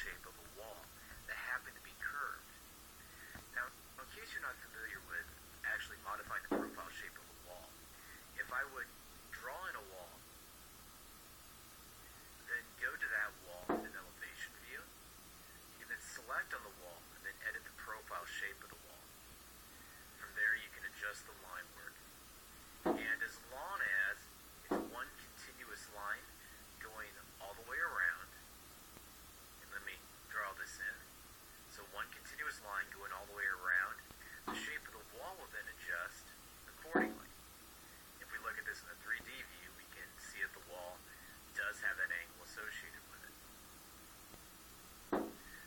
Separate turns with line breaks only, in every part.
shape of a wall that happened to be curved. Now, in case you're not familiar with actually modifying the profile shape of a wall, if I would draw in a wall, then go to that wall in an elevation view, you can then select on the wall and then edit the profile shape of the wall. From there you can adjust the line work. And as long as it's one continuous line going all the way around, and let me draw this in. So one continuous line going all the way around, the shape of the wall will then adjust accordingly. If we look at this in the 3D view, we can see that the wall does have that angle associated with it.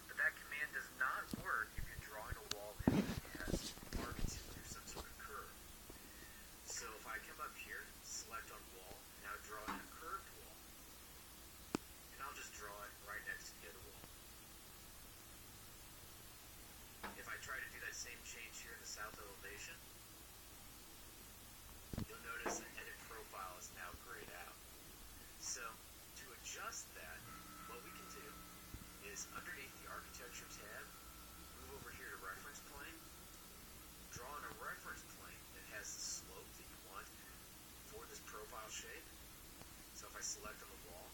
But that command does not work if you're drawing a wall in that has markings or some sort of curve. So if I come up here, select on wall, now draw in a curved wall, and I'll just draw it right next to the other wall. If I try to do that same change here in the south elevation, you'll notice that edit profile is now grayed out. So to adjust that, what we can do is underneath the architecture tab, move over here to reference plane, draw in a reference plane that has the slope that you want for this profile shape. So if I select on the wall,